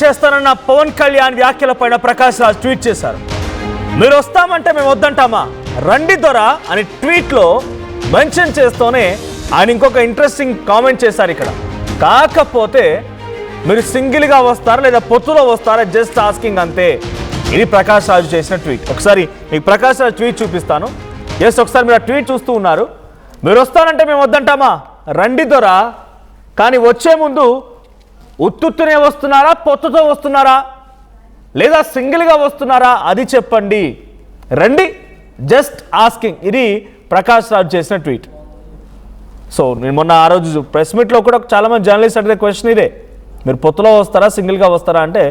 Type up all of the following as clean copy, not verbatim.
చేస్తానన్న Pawan Kalyan వ్యాఖ్యలపైన Prakash Raj tweet చేశారు. మీరు వస్తామంటే మేము వద్దంటామా, రండి దొర అని ట్వీట్లో మెన్షన్ చేస్తూనే ఆయన ఇంకొక ఇంట్రెస్టింగ్ కామెంట్ చేశారు. ఇక్కడ కాకపోతే మీరు సింగిల్గా వస్తారా లేదా పొత్తులో వస్తారా, జస్ట్ ఆస్కింగ్ అంతే. ఇది ప్రకాష్ రాజ్ చేసిన ట్వీట్. ఒకసారి మీకు ప్రకాష్ రాజ్ ట్వీట్ చూపిస్తాను. ఎస్, ఒకసారి మీరు ఆ ట్వీట్ చూస్తూ ఉన్నారు. మీరు వస్తానంటే మేము వద్దంటామా, రండి దొర, కానీ వచ్చే ముందు ఉత్తునే వస్తున్నారా, పొత్తుతో వస్తున్నారా, లేదా సింగిల్గా వస్తున్నారా అది చెప్పండి, రండి, జస్ట్ ఆస్కింగ్. ఇది ప్రకాష్ రాజ్ చేసిన ట్వీట్. సో నేను మొన్న ఆ రోజు ప్రెస్ మీట్లో కూడా చాలామంది జర్నలిస్ట్ అడిగే క్వశ్చన్ ఇదే, మీరు పొత్తులో వస్తారా సింగిల్గా వస్తారా అంటే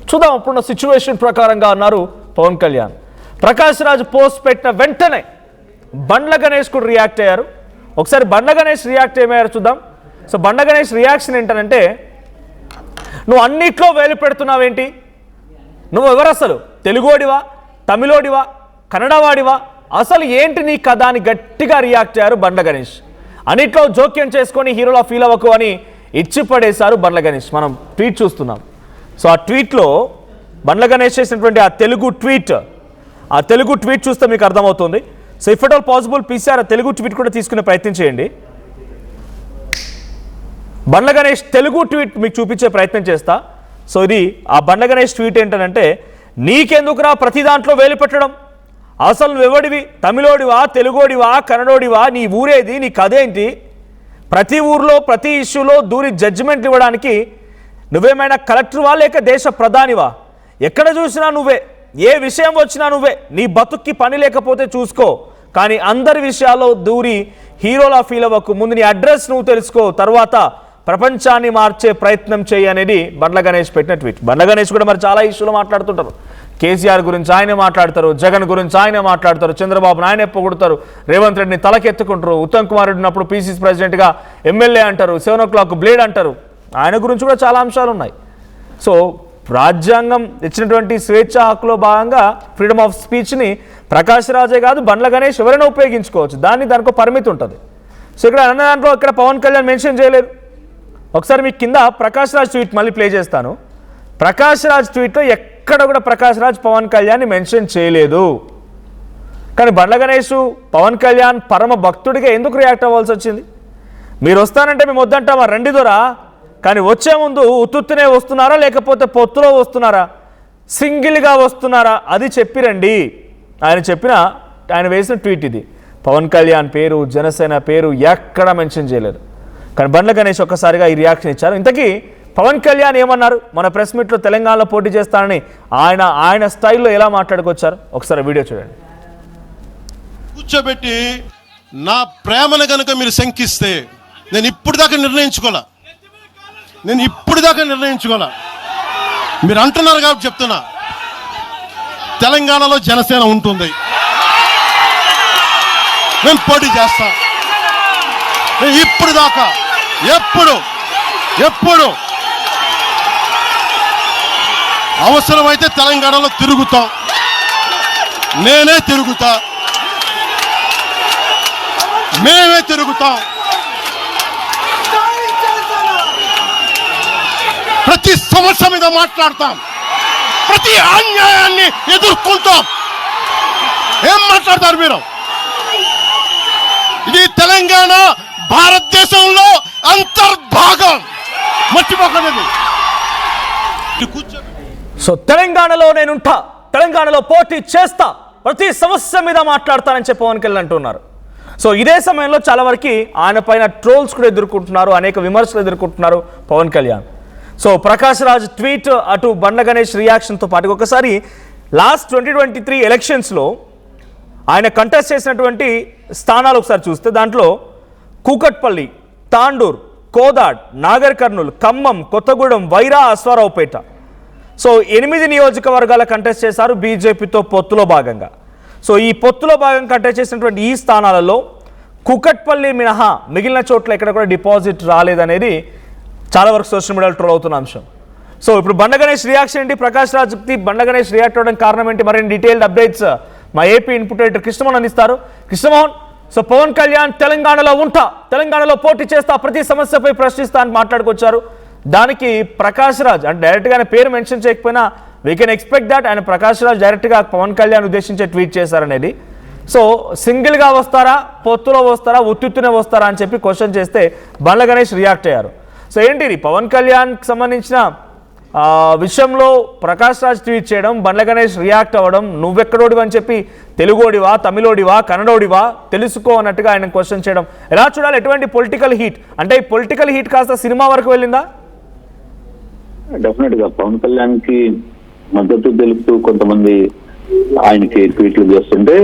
చూద్దాం అప్పుడున్న సిచ్యువేషన్ ప్రకారంగా అన్నారు పవన్ కళ్యాణ్. ప్రకాష్ రాజ్ పోస్ట్ పెట్టిన వెంటనే బండ్ల గణేష్ కూడా రియాక్ట్ అయ్యారు. ఒకసారి బండ్ల గణేష్ రియాక్ట్ ఏమయ్యారు చూద్దాం. సో బండ్ల గణేష్ రియాక్షన్ ఏంటంటే, నువ్వు అన్నిట్లో వేలు పెడుతున్నావేంటి, నువ్వు ఎవరు అసలు, తెలుగోడివా, తమిళోడివా, కన్నడవాడివా, అసలు ఏంటి నీ కథ అని గట్టిగా రియాక్ట్ అయ్యారు బండ్ల గణేష్. అన్నిట్లో జోక్యం చేసుకొని హీరోలా ఫీల్ అవ్వకు అని ఇచ్చి పడేశారు బండ్ల గణేష్. మనం ట్వీట్ చూస్తున్నాం. సో ఆ ట్వీట్లో బండ్ల గణేష్ చేసినటువంటి ఆ తెలుగు ట్వీట్ చూస్తే మీకు అర్థమవుతుంది. So if at all possible PCR ఆ తెలుగు ట్వీట్ కూడా తీసుకునే ప్రయత్నం చేయండి. బండ్ల గణేష్ తెలుగు ట్వీట్ మీకు చూపించే ప్రయత్నం చేస్తా. సో ఇది ఆ బండ్ల గణేష్ ట్వీట్ ఏంటంటే, నీకెందుకురా ప్రతి దాంట్లో వేలు పెట్టడం, అసలు నువ్వెవడివి, తమిళోడివా, తెలుగోడివా, కన్నడోడివా, నీ ఊరేది, నీ కథేంటి, ప్రతి ఊర్లో ప్రతి ఇష్యూలో దూరి జడ్జిమెంట్ ఇవ్వడానికి నువ్వేమైనా కలెక్టర్వా లేక దేశ ప్రధానివా, ఎక్కడ చూసినా నువ్వే, ఏ విషయం వచ్చినా నువ్వే, నీ బతుక్కి పని లేకపోతే చూసుకో, కానీ అందరి విషయాల్లో దూరి హీరోలా ఫీల్ అవ్వకు, ముందు నీ అడ్రస్ నువ్వు తెలుసుకో, తర్వాత ప్రపంచాన్ని మార్చే ప్రయత్నం చేయి అనేది బండ్ల గణేష్ పెట్టిన ట్వీట్. బండ్ల గణేష్ కూడా మరి చాలా ఇష్యూలు మాట్లాడుతుంటారు. కేసీఆర్ గురించి ఆయనే మాట్లాడతారు, జగన్ గురించి ఆయనే మాట్లాడతారు, చంద్రబాబును ఆయనే పొగుడతారు, రేవంత్ రెడ్డిని తలకెత్తుకుంటారు, ఉత్తమ్ కుమార్ రెడ్డి ఉన్నప్పుడు పీసీసీ ప్రెసిడెంట్గా ఎమ్మెల్యే అంటారు, 7 o'clock బ్లేడ్ అంటారు. ఆయన గురించి కూడా చాలా అంశాలు ఉన్నాయి. సో రాజ్యాంగం ఇచ్చినటువంటి స్వేచ్ఛ హక్కులో భాగంగా ఫ్రీడమ్ ఆఫ్ స్పీచ్ని ప్రకాష్ రాజే కాదు బండ్ల గణేష్ ఎవరైనా ఉపయోగించుకోవచ్చు, దానికి పరిమితి ఉంటుంది. సో ఇక్కడ అన్న దాంట్లో ఇక్కడ పవన్ కళ్యాణ్ మెన్షన్ చేయలేదు. ఒకసారి మీకు కింద ప్రకాష్ రాజ్ ట్వీట్ మళ్ళీ ప్లే చేస్తాను. ప్రకాష్ రాజ్ ట్వీట్లో ఎక్కడ కూడా ప్రకాష్ రాజ్ పవన్ కళ్యాణ్ని మెన్షన్ చేయలేదు. కానీ బండ్ల గణేష్ పవన్ కళ్యాణ్ పరమ భక్తుడిగా ఎందుకు రియాక్ట్ అవ్వాల్సి వచ్చింది? మీరు వస్తానంటే మేము వద్దంటామా, రండి దొరా, కానీ వచ్చే ముందు ఉత్తునే వస్తున్నారా లేకపోతే పొత్తులో వస్తున్నారా, సింగిల్గా వస్తున్నారా అది చెప్పిరండి. ఆయన వేసిన ట్వీట్ ఇది. పవన్ కళ్యాణ్ పేరు, జనసేన పేరు ఎక్కడ మెన్షన్ చేయలేదు. కానీ బండ్ల గణేష్ ఒక్కసారిగా ఈ రియాక్షన్ ఇచ్చారు. ఇంతకీ పవన్ కళ్యాణ్ ఏమన్నారు, మన ప్రెస్ మీట్లో తెలంగాణలో పోటీ చేస్తానని ఆయన స్టైల్లో ఎలా మాట్లాడుకొచ్చారు ఒకసారి వీడియో చూడండి. కూర్చోబెట్టి నా ప్రేమను కనుక మీరు శంకిస్తే నేను ఇప్పుడు దాకా నిర్ణయించుకోలే, మీరు అంటున్నారు కాబట్టి చెప్తున్నా, తెలంగాణలో జనసేన ఉంటుంది, మేము పోటీ చేస్తాం. ఇప్పుడు దాకా ఎప్పుడు అవసరమైతే తెలంగాణలో తిరుగుతాం, నేనే తిరుగుతా, మేమే తిరుగుతాం, ప్రతి సమస్య మీద మాట్లాడతాం, ప్రతి అన్యాయాన్ని ఎదుర్కొంటాం. ఏం మాట్లాడతారు మీరు? ఇది తెలంగాణ భారతదేశంలో అంతర్భాగం, మర్చిపోకండి. సో తెలంగాణలో నేనుంటా, తెలంగాణలో పోటీ చేస్తా, ప్రతి సమస్య మీద మాట్లాడతానని చెప్పి పవన్ కళ్యాణ్ అంటున్నారు. సో ఇదే సమయంలో చాలా వరకు ఆయన పైన ట్రోల్స్ కూడా ఎదుర్కొంటున్నారు, అనేక విమర్శలు ఎదుర్కొంటున్నారు పవన్ కళ్యాణ్. సో ప్రకాష్ రాజ్ ట్వీట్, అటు బండ్ల గణేష్ రియాక్షన్తో పాటు ఒకసారి లాస్ట్ 2023 ఎలక్షన్స్లో ఆయన కంటెస్ట్ చేసినటువంటి స్థానాలు ఒకసారి చూస్తే దాంట్లో కూకట్పల్లి, తాండూర్, కోదాడ్, నాగర్ కర్నూల్, ఖమ్మం, కొత్తగూడెం, వైరా, అశ్వారావుపేట. సో 8 నియోజకవర్గాల కంటెస్ట్ చేశారు బీజేపీతో పొత్తులో భాగంగా. సో ఈ పొత్తులో భాగంగా కంటెస్ట్ చేసినటువంటి ఈ స్థానాలలో కూకట్పల్లి మినహా మిగిలిన చోట్ల ఎక్కడ కూడా డిపాజిట్ రాలేదనేది చాలా వరకు సోషల్ మీడియాలో ట్రోల్ అవుతున్న అంశం. సో ఇప్పుడు బండ్ల గణేష్ రియాక్షన్ ఏంటి, ప్రకాష్ రాజ్కి బండ్ల గణేష్ రియాక్ట్ అవ్వడానికి కారణం ఏంటి, మరిన్ని డీటెయిల్డ్ అప్డేట్స్ మా ఏపీ ఇన్పుట్ ఎడిటర్ కృష్ణమోహన్ అందిస్తారు. కృష్ణమోహన్, సో పవన్ కళ్యాణ్ తెలంగాణలో ఉంటా, తెలంగాణలో పోటీ చేస్తా, ప్రతి సమస్యపై ప్రశ్నిస్తా అని మాట్లాడుకొచ్చారు. దానికి ప్రకాష్ రాజ్ అంటే డైరెక్ట్గా ఆయన పేరు మెన్షన్ చేయకపోయినా వీ కెన్ ఎక్స్పెక్ట్ దాట్ ఆయన ప్రకాష్ రాజ్ డైరెక్ట్గా పవన్ కళ్యాణ్ ఉద్దేశించే ట్వీట్ చేశారనేది. సో సింగిల్గా వస్తారా, పొత్తులో వస్తారా, ఉత్తునే వస్తారా అని చెప్పి క్వశ్చన్ చేస్తే బండ్ల గణేష్ రియాక్ట్ అయ్యారు. సో ఏంటి పవన్ కళ్యాణ్కి సంబంధించిన విషయంలో ప్రకాష్ రాజ్ ట్వీట్ చేయడం, బండ్ల గణేష్ రియాక్ట్ అవ్వడం, నువ్వెక్కడోడివా అని చెప్పి తెలుగోడివా, తమిళోడివా, కన్నడోడివా తెలుసుకో అన్నట్టుగా ఆయన క్వశ్చన్ చేయడం ఎలా చూడాలి? ఎటువంటి పొలిటికల్ హీట్ అంటే ఈ పొలిటికల్ హీట్ కాస్త సినిమా వరకు వెళ్ళిందా? డెఫినెట్ గా పవన్ కళ్యాణ్ కి మద్దతు తెలుపుతూ కొంతమంది ఆయనకి ట్వీట్లు చేస్తుంటే,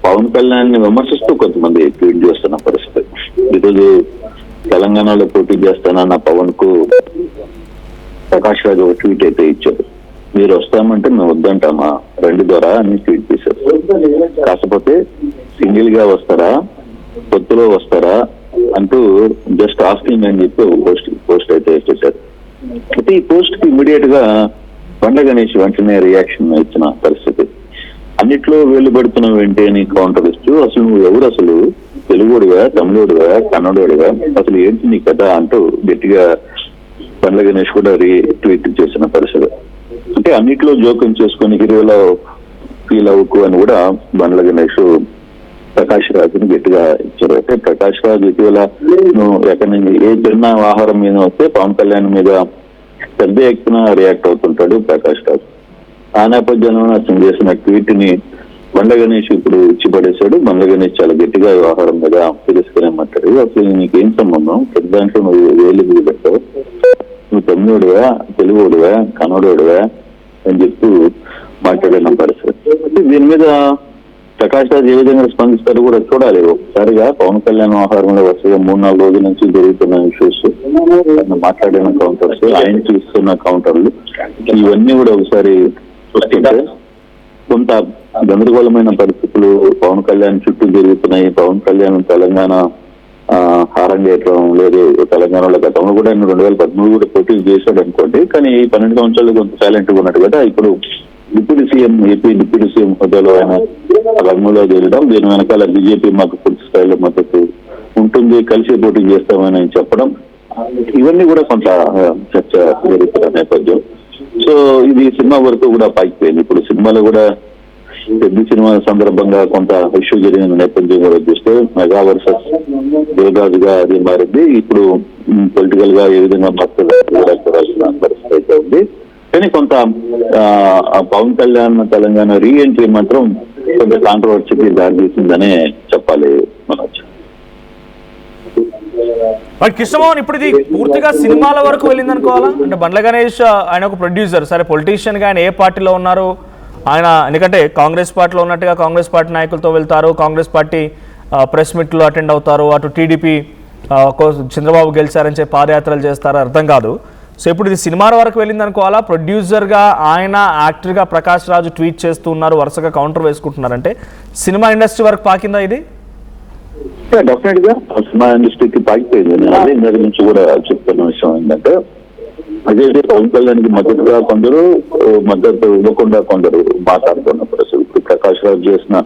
పవన్ కళ్యాణ్ ని విమర్శిస్తూ కొంతమంది ట్వీట్ చేస్తున్న పరిస్థితి. ఈరోజు తెలంగాణలో పోటీ చేస్తానన్న పవన్ కు ప్రకాష్ రాజ్ ఒక ట్వీట్ అయితే ఇచ్చారు. మీరు వస్తామంటే మేము వద్దంటామా, రండి ద్వారా అని ట్వీట్ చేశారు. కాకపోతే సింగిల్ గా వస్తారా, పొత్తులో వస్తారా అంటూ జస్ట్ ఆస్కింగ్ అని చెప్పి ఒక పోస్ట్ అయితే చేశారు. అయితే ఈ పోస్ట్ కి ఇమీడియట్ గా బండ్ల గణేష్ వెంటనే రియాక్షన్ ఇచ్చిన పరిస్థితి. అన్నిట్లో వేలు పెడుతున్నావు ఏంటి అని కౌంటర్ ఇస్తూ, అసలు నువ్వు ఎవరు, అసలు తెలుగుడిగా, తమిళోడిగా, కన్నడోడిగా, అసలు ఏంటి నీ కథ అంటూ గట్టిగా బండ్ల గణేష్ కూడా ట్వీట్ చేసిన పరిస్థితి. అంటే అన్నిట్లో జోక్యం చేసుకుని హీరోలో ఫీల్ అవ్వకు అని కూడా బండ్ల గణేష్ ప్రకాష్ రాజ్ని గట్టిగా ఇచ్చారు. అయితే ప్రకాష్ రాజ్ ఇటీవల నువ్వు ఎక్కడి నుంచి ఏ చిన్న ఆహారం మీద వస్తే పవన్ కళ్యాణ్ మీద పెద్ద ఎత్తున రియాక్ట్ అవుతుంటాడు ప్రకాష్ రాజ్. ఆ నేపథ్యంలో అతను చేసిన ట్వీట్ ని బండ్ల గణేష్ ఇప్పుడు ఇచ్చిపడేశాడు. బండ్ల గణేష్ చాలా గట్టిగా వ్యవహారం మీద తిరస్కరణ మాట్లాడు. అసలు నీకేం సంబంధం, పెద్ద దాంట్లో నువ్వు వేలు మీద పెట్టావు, నువ్వు తమిళోడివా, తెలుగుడివా, కన్నడోడివా అని చెప్తూ మాట్లాడిన పరిస్థితి. దీని మీద ప్రకాష్ రాజ్ ఏ విధంగా స్పందిస్తారో కూడా చూడాలి. ఒకసారిగా పవన్ కళ్యాణ్ వ్యవహారంలో వరుసగా 3-4 రోజుల నుంచి జరుగుతున్న ఇష్యూస్, మాట్లాడిన కౌంటర్స్, ఆయన చూస్తున్న కౌంటర్లు, ఇవన్నీ కూడా ఒకసారి చూస్తుంటే కొంత గందరగోళమైన పరిస్థితులు పవన్ కళ్యాణ్ చుట్టూ జరుగుతున్నాయి. పవన్ కళ్యాణ్ తెలంగాణ హారం చేయటం లేదు. తెలంగాణలో గతంలో కూడా 2013 కూడా పోటీ చేశాడు అనుకోండి, కానీ ఈ 12 సంవత్సరాలు కొంత సైలెంట్ గా ఉన్నట్టు కదా. ఇప్పుడు deputy CM, AP deputy CM హోదాలో ఆయన రంగంలో చేరడం, దీని వెనకాల బీజేపీ మాకు పూర్తి స్థాయిలో మద్దతు ఉంటుంది, కలిసి పోటీ చేస్తామని ఆయన చెప్పడం, ఇవన్నీ కూడా కొంత చర్చ జరుగుతున్న నేపథ్యం. సో ఇది సినిమా వరకు కూడా పాకిపోయింది. ఇప్పుడు సినిమాలో కూడా పెద్ద సినిమా సందర్భంగా కొంత ఇష్యూ జరిగిన నేపథ్యం కూడా చూస్తే మెగా వర్సెస్ దేవరాజుగా అది మారింది. ఇప్పుడు పొలిటికల్ గా ఏ విధంగా మాట్లాడాల్సిన పరిస్థితి అయితే ఉంది. కానీ కొంత పవన్ కళ్యాణ్ తెలంగాణ రీ ఎంట్రీ మాత్రం కొంత కాంట్రవర్సీకి దారితీసిందనే చెప్పాలి మనోజ్. బట్ కృష్ణమోహన్ ఇప్పుడు ఇది పూర్తిగా సినిమాల వరకు వెళ్ళింది అనుకోవాలా? అంటే బండ్ల గణేష్ ఆయన ఒక ప్రొడ్యూసర్, సరే పొలిటీషియన్ గా ఆయన ఏ పార్టీలో ఉన్నారు ఆయన, ఎందుకంటే కాంగ్రెస్ పార్టీలో ఉన్నట్టుగా కాంగ్రెస్ పార్టీ నాయకులతో వెళ్తారు, కాంగ్రెస్ పార్టీ ప్రెస్ మీట్లు అటెండ్ అవుతారు, అటు టీడీపీ చంద్రబాబు గెలిచారని చెప్పి పాదయాత్రలు చేస్తారు, అర్థం కాదు. సో ఇప్పుడు ఇది సినిమాల వరకు వెళ్ళింది అనుకోవాలా? ప్రొడ్యూసర్గా ఆయన, యాక్టర్గా ప్రకాష్ రాజు ట్వీట్ చేస్తూ ఉన్నారు, వరుసగా కౌంటర్ వేసుకుంటున్నారంటే సినిమా ఇండస్ట్రీ వరకు పాకిందా ఇది? డెఫినెట్ గా సినిమా ఇండస్ట్రీకి పాకిపోయింది. నేను అదే ఇందాక నుంచి కూడా చెప్తున్న విషయం ఏంటంటే, అదే పవన్ కళ్యాణ్కి మద్దతుగా కొందరు, మద్దతు ఇవ్వకుండా కొందరు మాట్లాడుతున్న పరిస్థితి. ఇప్పుడు ప్రకాష్ రాజు చేసిన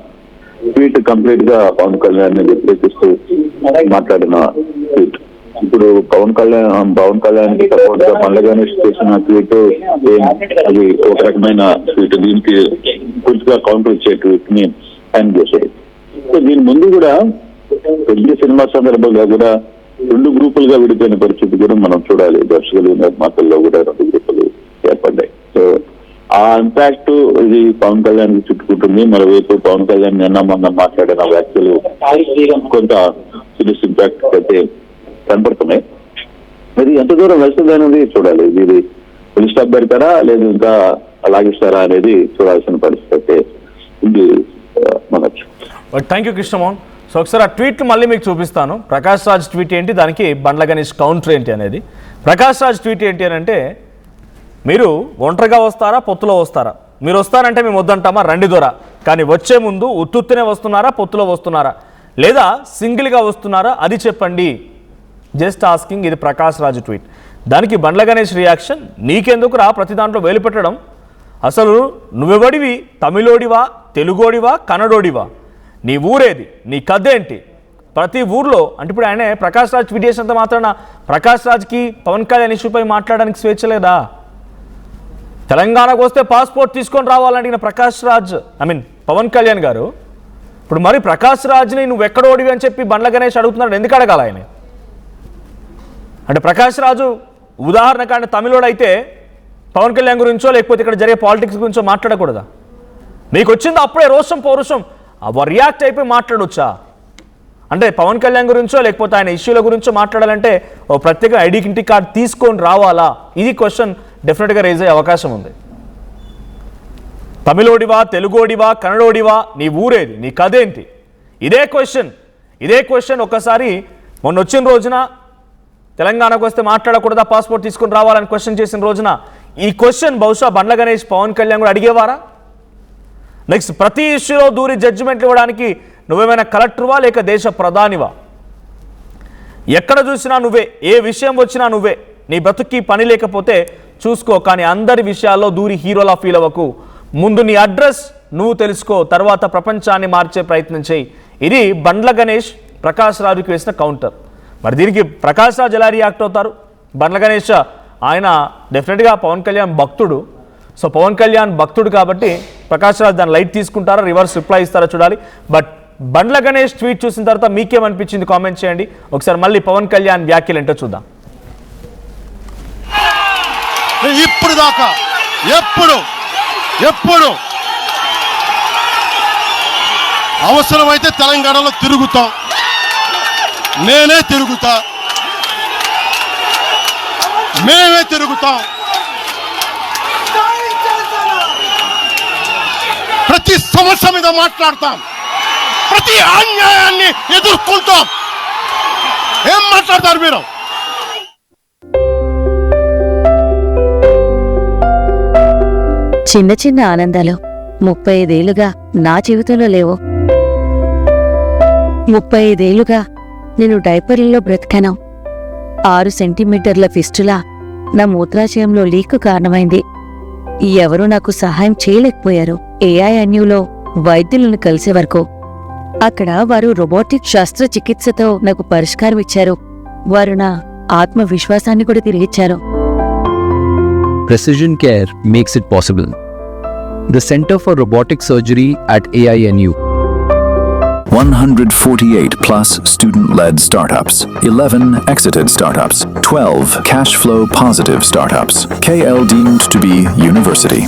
ట్వీట్ కంప్లీట్ గా పవన్ కళ్యాణ్ ని వ్యతిరేకిస్తూ మాట్లాడిన ట్వీట్. ఇప్పుడు పవన్ కళ్యాణ్ కి సపోర్ట్ గా బండ్ల గణేష్ చేసిన ట్వీట్ అది ఒక రకమైన ట్వీట్, దీనికి పూర్తిగా కౌంటర్ ఇచ్చే ట్వీట్ ని ఆయన చేశారు. సో దీని ముందు కూడా పెద్ద సినిమా సందర్భంగా కూడా 2 గ్రూపులుగా విడిపోయిన పరిస్థితి కూడా మనం చూడాలి. దర్శకులు, నిర్మాతల్లో కూడా 2 గ్రూపులు ఏర్పడ్డాయి. సో ఆ ఇంపాక్ట్ ఇది పవన్ కళ్యాణ్ కి చుట్టుకుంటుంది. మరోవైపు పవన్ కళ్యాణ్ నిన్న మొన్న మాట్లాడిన వ్యాఖ్యలు కొంత సీరియస్ ఇంపాక్ట్ అయితే కనపడుతున్నాయి. మరి ఎంత దూరం వెళ్తుంది అనేది చూడాలి. ఇది ఫుల్ స్టాప్ పెడతారా లేదు ఇంకా అలాగిస్తారా అనేది చూడాల్సిన పరిస్థితి అయితే ఉంది మనకు. Thank you Krishnamohan. సో ఒకసారి ఆ ట్వీట్లు మళ్ళీ మీకు చూపిస్తాను. ప్రకాష్ రాజ్ ట్వీట్ ఏంటి, దానికి బండ్ల గణేష్ కౌంటర్ ఏంటి అనేది. ప్రకాష్ రాజ్ ట్వీట్ ఏంటి అని అంటే, మీరు ఒంటరిగా వస్తారా, పొత్తులో వస్తారా? మీరు వస్తారంటే మేము వద్దంటామా, రండి దొర, కానీ వచ్చే ముందు ఉత్తునే వస్తున్నారా, పొత్తులో వస్తున్నారా, లేదా సింగిల్గా వస్తున్నారా అది చెప్పండి, జస్ట్ ఆస్కింగ్. ఇది ప్రకాష్ రాజ్ ట్వీట్. దానికి బండ్ల గణేష్ రియాక్షన్, నీకెందుకురా ప్రతి దాంట్లో వేలు పెట్టడం, అసలు నువ్వెవడివి, తమిళోడివా, తెలుగోడివా, కన్నడోడివా, నీ ఊరేది, నీ కథేంటి, ప్రతి ఊర్లో అంటే ఇప్పుడు ఆయన ప్రకాష్ రాజ్ ట్వీట్ చేసినంత మాత్రాన ప్రకాష్ రాజ్కి పవన్ కళ్యాణ్ ఇష్యూపై మాట్లాడడానికి స్వేచ్ఛ లేదా? తెలంగాణకు వస్తే పాస్పోర్ట్ తీసుకొని రావాలని అడిగిన ప్రకాష్ రాజ్ పవన్ కళ్యాణ్ గారు ఇప్పుడు మరి ప్రకాష్ రాజ్ని నువ్వు ఎక్కడ ఓడివి అని చెప్పి బండ్ల గణేష్ అడుగుతున్నాడు. ఎందుకు అడగాలి ఆయన? అంటే ప్రకాష్ రాజు ఉదాహరణకు ఆయన తమిళోడు అయితే పవన్ కళ్యాణ్ గురించో లేకపోతే ఇక్కడ జరిగే పాలిటిక్స్ గురించో మాట్లాడకూడదా? మీకు వచ్చింది అప్పుడే రోషం పౌరుషం రియాక్ట్ అయిపోయి మాట్లాడొచ్చా? అంటే పవన్ కళ్యాణ్ గురించో లేకపోతే ఆయన ఇష్యూల గురించో మాట్లాడాలంటే ఓ ప్రత్యేక ఐడెంటిటీ కార్డ్ తీసుకొని రావాలా? ఇది క్వశ్చన్ డెఫినెట్గా రేజ్ అయ్యే అవకాశం ఉంది. తమిళోడివా, తెలుగోడివా, కన్నడోడివా, నీ ఊరేది, నీ కథేంటి? ఇదే క్వశ్చన్ ఒక్కసారి మొన్న వచ్చిన రోజున తెలంగాణకు వస్తే మాట్లాడకూడదా, పాస్పోర్ట్ తీసుకొని రావాలని క్వశ్చన్ చేసిన రోజున ఈ క్వశ్చన్ బహుశా బండ్ల గణేష్ పవన్ కళ్యాణ్ కూడా అడిగేవారా? నెక్స్ట్ ప్రతి ఇష్యూలో దూరి జడ్జిమెంట్లు ఇవ్వడానికి నువ్వేమైనా కలెక్టర్వా లేక దేశ ప్రధానివా? ఎక్కడ చూసినా నువ్వే, ఏ విషయం వచ్చినా నువ్వే. నీ బ్రతుక్కి పని లేకపోతే చూసుకో, కానీ అందరి విషయాల్లో దూరి హీరోలా ఫీల్ అవ్వకు. ముందు నీ అడ్రస్ నువ్వు తెలుసుకో, తర్వాత ప్రపంచాన్ని మార్చే ప్రయత్నం చేయి. ఇది బండ్ల గణేష్ ప్రకాష్ రాజుకి వేసిన కౌంటర్. మరి దీనికి ప్రకాష్ రాజ్ ఎలా రియాక్ట్ అవుతారు? బండ్ల గణేష్ ఆయన డెఫినెట్గా పవన్ కళ్యాణ్ భక్తుడు. సో పవన్ కళ్యాణ్ భక్తుడు కాబట్టి ప్రకాష్ రాజ్ దాన్ని లైట్ తీసుకుంటారా, రివర్స్ రిప్లై ఇస్తారా చూడాలి. బట్ బండ్ల గణేష్ ట్వీట్ చూసిన తర్వాత మీకేమనిపించింది కామెంట్ చేయండి. ఒకసారి మళ్ళీ పవన్ కళ్యాణ్ వ్యాఖ్యలు ఏంటో చూద్దాం. ఇప్పుడు దాకా ఎప్పుడు అవసరమైతే తెలంగాణలో తిరుగుతాం, నేనే తిరుగుతా, మేమే తిరుగుతాం. ప్రతి సమస్య మీద మాట్లాడతాం, ప్రతి అన్యాయాన్ని ఎదుర్కొంటాం. ఏం మాట్లాడతారు మీరు? చిన్న చిన్న ఆనందాలు 35 ఏళ్లుగా నా జీవితంలో లేవు. 35 ఏళ్లుగా నేను డైపర్లలో బ్రతికాను. 6 సెంటీమీటర్ల ఫిస్టులా నా మూత్రాశయంలో లీకు కారణమైంది. ఎవరూ నాకు సహాయం చేయలేకపోయారు. ఏఐఎన్యూలో వైద్యులను కలిసే వరకు. అక్కడ వారు రోబోటిక్ శస్త్రచికిత్సతో నాకు పరిష్కారం ఇచ్చారు. వారు నా ఆత్మవిశ్వాసాన్ని కూడా తిరిగిచ్చారు. Precision Care makes it possible. The Center for Robotic Surgery at AINU. 148 plus student-led startups, 11 exited startups, 12 cash flow positive startups. KL deemed to be university.